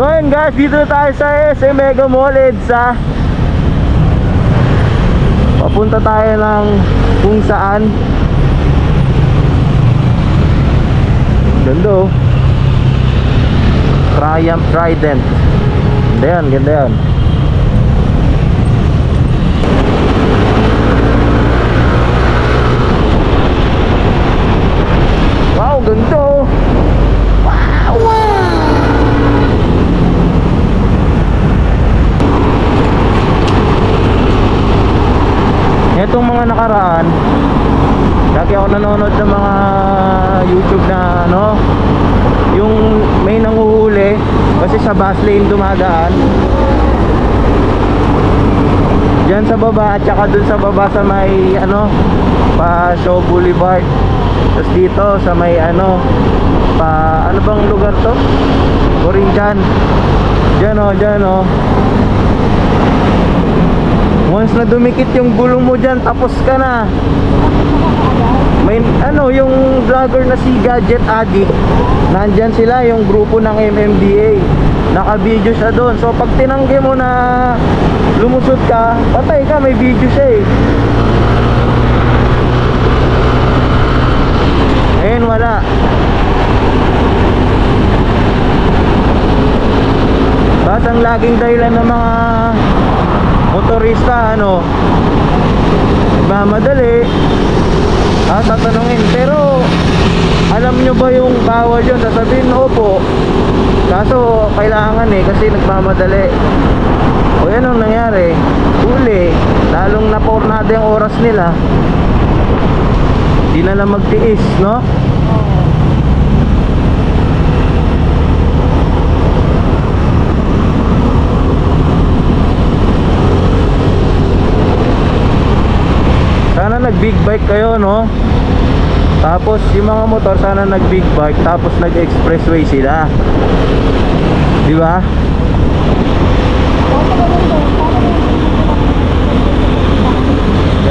So ayun guys, dito na tayo sa SM Mega Mall EDSA. Papunta tayo ng kung saan. Ganda oh. Triumph Trident. Ganda yan, ganda yan. Wow, ganda oh. Wow, wow. Itong mga nakaraan, lagi ako nanonood ng mga YouTube na ano, yung may nanguhuli kasi sa bus lane dumadaan diyan sa baba at saka dun sa baba sa may ano pa Shaw Boulevard, tapos dito sa may ano pa ano bang lugar to, Corinthian, dyan o. Once na dumikit yung gulong mo dyan, tapos ka na. May ano, yung vlogger na si Gadget Addict, nandyan sila, yung grupo ng MMDA, naka-video siya doon. So pag tinanggi mo na lumusot ka, patay ka, may video siya eh. Ayun, wala. Tapos ang laging dahilan ng mga motorista, ano, nagmamadali, tatanungin, pero alam nyo ba yung bawal yun? Sasabihin, opo, kaso kailangan eh, kasi nagmamadali. O yan ang nangyari, huli, lalong napornado yung oras nila, di na lang magtiis, no? Sana nag big bike kayo, no? Tapos yung mga motor sana nag big bike, tapos nag expressway sila, di ba?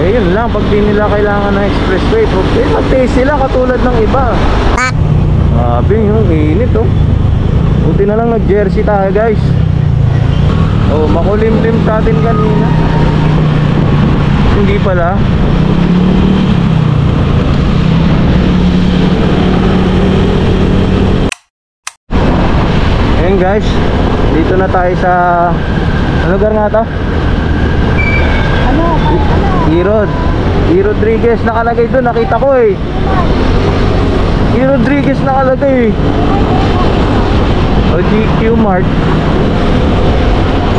Eh yun lang, pag di nila kailangan ng expressway, mag-taste sila katulad ng iba. Grabe yung init oh. Buti na lang nag jersey tayo guys. Oh, makulimlim sa atin kanina. Hindi pala. Ayun guys, dito na tayo sa ano lugar nga to? Ano? E. Rodriguez nakalagay doon, nakita ko eh. E. Rodriguez nakalagay eh. O GQ Mart.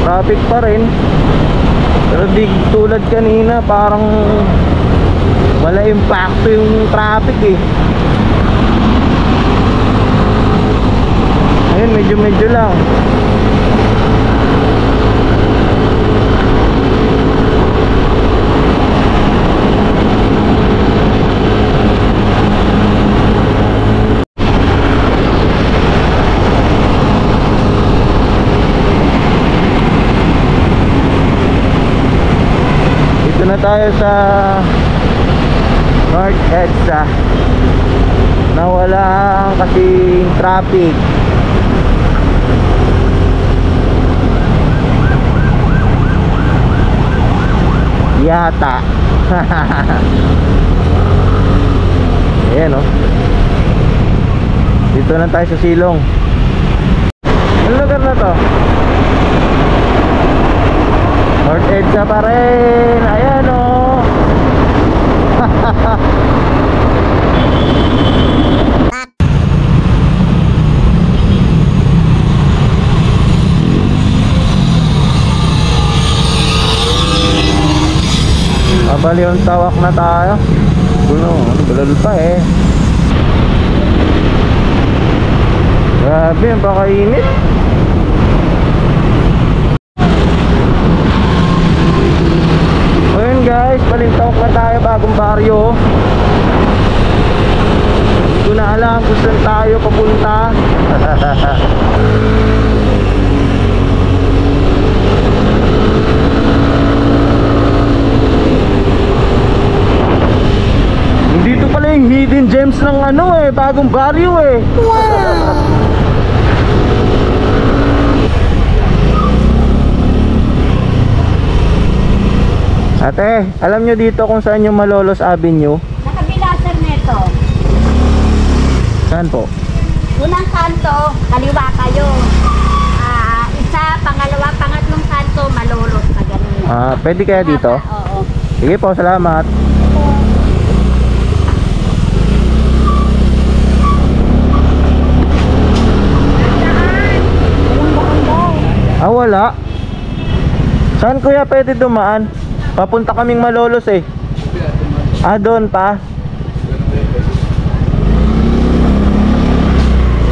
Traffic pa rin. Pero di tulad kanina, parang wala impacto yung traffic eh. Ayun, medyo lang. Dito na tayo sa North EDSA na wala kasing traffic. Yata. Ayan oh. Dito na tayo sa Silong. Ano lugar na to? North EDSA pa rin. Ayan oh. Bali yung tawak na tayo. Bulal pa eh. Grabe, napakainit. Ayun guys, balintawak na tayo, bagong baryo. Hindi ko na alam kung saan tayo papunta. Dito pala yung hidden gems ng ano eh, bagong baryo eh. Wow. Ate, alam nyo dito kung saan yung Malolos Avenue? Nakabilasan nito. Saan po? Unang kanto, kaliwa kayo. Isa, pangalawa, pangatlong kanto, Malolos na ganun. Pwede kaya dito? Oo. Sige po, salamat. Wala. Saan kuya pwede dumaan? Papunta kaming Malolos eh. Doon pa.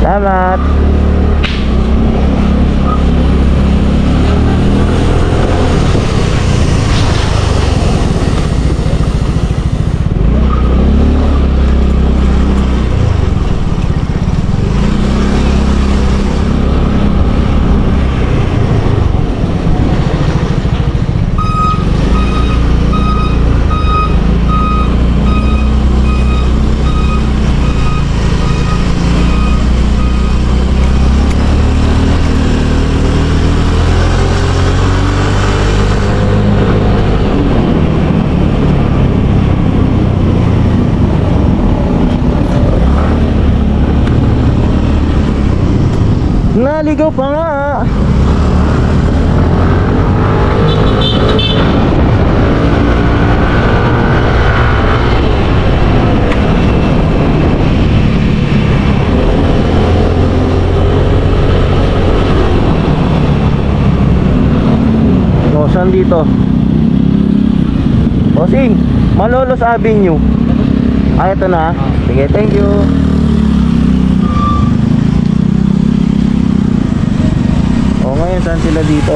Salamat. Naligaw pa nga. Saan dito? Bossing, Malolos Avenue. Ito na. Sige, thank you. Ngayon saan sila dito?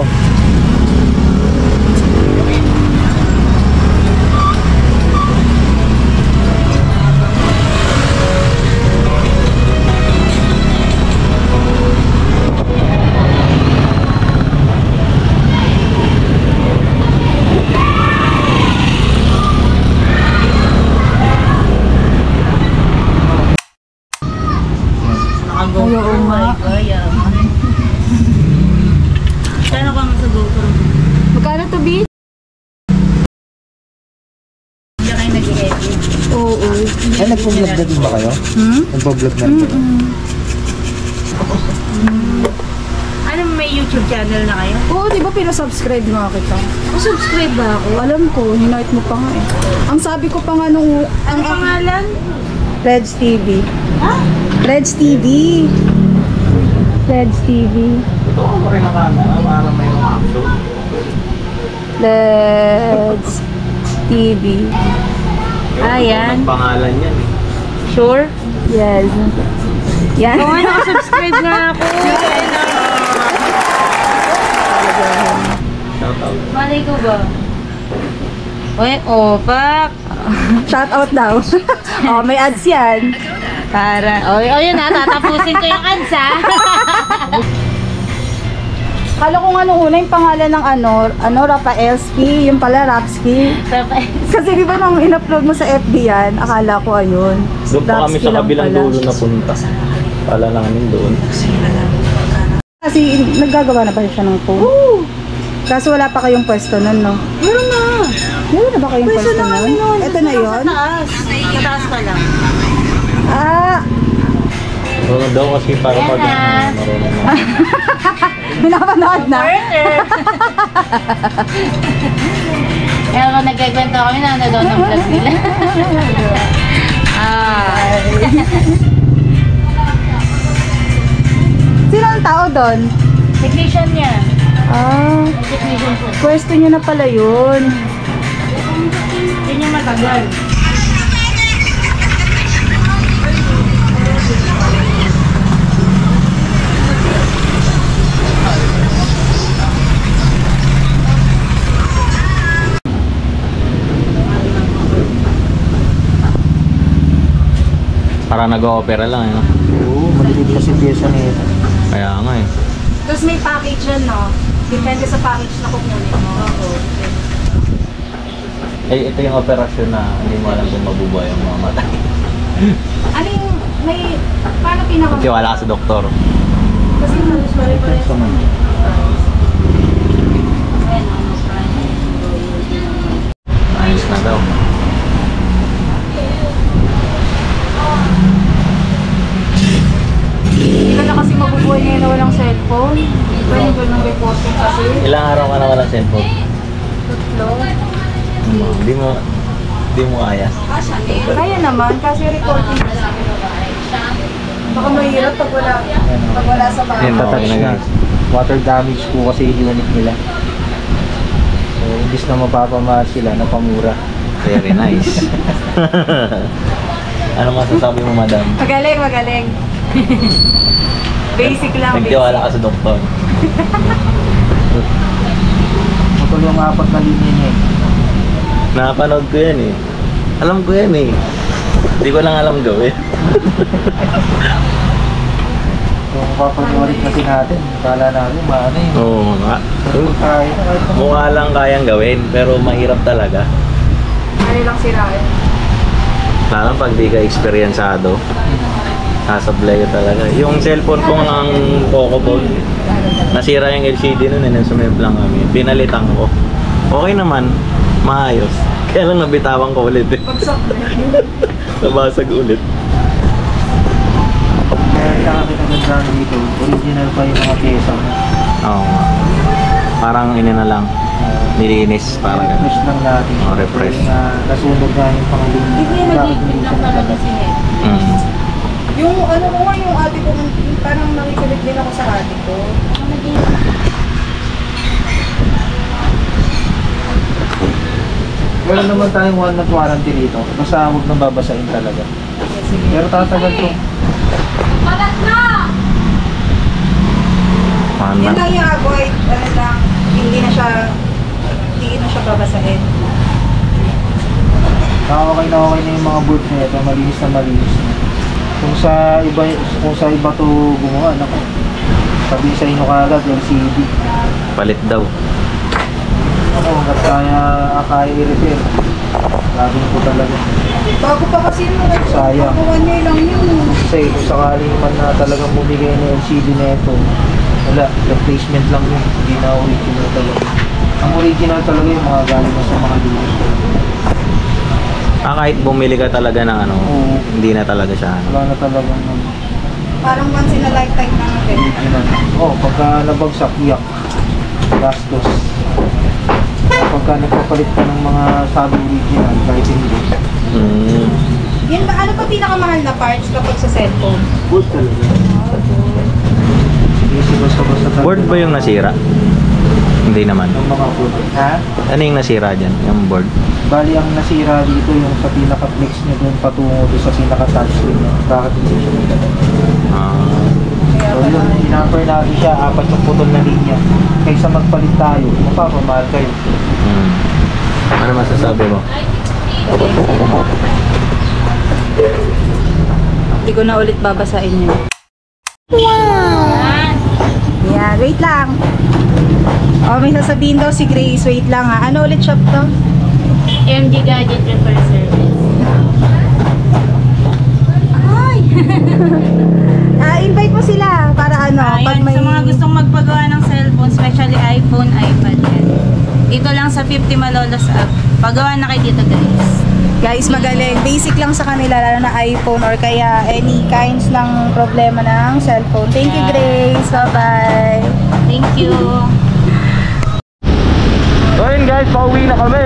Magkano to, B? Hindi kayo nag-edit. Oo. Ay, nagpo-vlog na din ba kayo? Nagpo-vlog na din. Ano, may YouTube channel na kayo? Oo, di ba pinasubscribe nga kita? Subscribe ba ako? Alam ko, hinahit mo pa nga eh. Ang sabi ko pa nga nung... Ano pangalan? Reds TV. Ha? Reds TV. Reds TV. Ito ako rin ang camera para may action. Reds TV. Yan. Pangalan yan eh. Sure? Yes. Yan. Oo, nakasubscribe nga ako. Shoutout. Malay ko ba? Uy, opak. Shout out daw. Oh, may ads yan. Para, yun na, tatapusin ko yung ads ha. Kala ko nga nung una yung pangalan ng Rafaelski, yung pala Rapski. Kasi di ba nung in-upload mo sa FB yan, akala ko ayun. Doon pa kami Rapski sa lang kabilang pala. dulo na punta. Pala namin doon. Kasi naggagawa na ba siya ng phone? Oo. Kaso wala pa kayong pwesto nun, no? Meron na. Meron na ba kayong pwesto nun? Ito na yun? Sa taas. Sa taas pa lang. Marunong daw kasi para pag marunong na. Pinapanood na? Kaya kung nagkikwento kami na nanonood ng vlog nila. Sino ang tao doon? Technician niya. Technician siya. Pwesto niya na pala yun. Yun yung matagal. Para nag-o-opera lang eh. Oo, maliit kasi pyesa nito. Kaya nga eh. Tapos may package yun, no? Depende sa package na kukunin mo. Oo. Ito yung operasyon na hindi mo alam kung mabubuhay ang mga mata. Ano yung, paano pinaka... Kasi wala ka sa doktor. Kasi sorry pa rin. cellphone. Pwede ko ng reporting kasi. Ilang araw ka na walang cellphone? Tatlo. Di mo kaya. Kaya naman, kasi reporting kasi. Baka mahirap pag wala sa bahay. Yan, Touch okay na, na. guys. Water damage po kasi yung unit nila. So, imbis na mapapamahal sila, napamura. Very nice. Ano masasabi mo, madam? Magaling, magaling. Basic lang. Nagtiwala ka sa doktor. Matuloy yung 4 na linya niya eh. Napanood ko yan eh. Alam ko yan eh. Hindi ko lang alam gawin. Kung papanood kasi natin, kala natin, maano yun. Oo nga. Kaya, Mukha lang kayang gawin, pero mahirap talaga. Ano lang sirain. Lalo pag di ka eksperyensado, sasablay ka talaga. Yung cellphone ko ang Poco Phone, nasira yung LCD nun eh, sumib lang kami. Pinalitan ko. Okay naman, maayos. Kaya lang nabitawan ko ulit eh. Pagsak na. Nabasag ulit. kaya nakakita dito, original pa yung mga pyesa. Oo nga. Parang ina na lang. Nilinis parang ganun. Refresh lang natin. Oh, refresh. Nasunog na yung pangaling. Hindi nag-iinig lang talaga si Ned. Mm. Yung ano ko nga, yung ate ko, parang nakikilig din ako sa ate ko. Meron naman tayong 1 month warranty dito. Basta huwag nang babasahin talaga. Sige. Pero tatagal to. Paano Yun na? lang yung avoid, ano lang, hindi na siya babasahin. Okay na yung mga board na ito. Malinis na malinis na. Kung sa iba to gumawa, naku. Sabi sa inyo kagad, LCD. Palit daw. Ako, hanggat kaya i-repair. Laging po talaga. Bago pa kasi yun, Sayang. Bago 1 year lang yun. Kasi kung sakali man na talagang bumigay ng LCD na ito, wala, replacement lang yun. Hindi na original talaga. Ang original talaga yung mga galing na sa mga dealers. Kahit bumili ka talaga ng ano, Oo. hindi na talaga siya ano. Wala na talagang Parang once in a lifetime na natin. original. Pagka nabagsak, iyak. Gastos. Pagka nagpapalit ka ng mga sabi original, kahit hindi. Mm. Yun ba, ano pa pinakamahal na parts kapag sa cellphone? Good talaga. Easy basta-basta talaga. Board ba yung nasira? Hindi naman. Ng mga food. Ha? Ano yung nasira dyan? Yung board? Bali, ang nasira dito yung sa pinaka-flex niya doon patungo doon sa pinaka-touchscreen niya. Bakit hindi siya nagdala? Ah. So yun, in-offer natin siya, 4 yung putol na linya. Kaysa magpalit tayo, mapapamahal kayo. Mm. Ano masasabi mo? Hindi ko na ulit babasahin yun. Yeah, wait lang. May sasabihin daw si Grace, wait lang ha. Ano ulit shop to? MG Gadget Repair Service. Ay! Invite mo sila para ano, pag Ayan, may... sa mga gustong magpagawa ng cellphone, especially iPhone, iPad yan. Dito lang sa 50 Malolos app. Pagawa na kayo dito, guys. Guys, magaling. Basic lang sa kanila, lalo na iPhone or kaya any kinds ng problema ng cellphone. Thank you, Grace. Bye-bye. Thank you. So yun guys, pauwi na kami.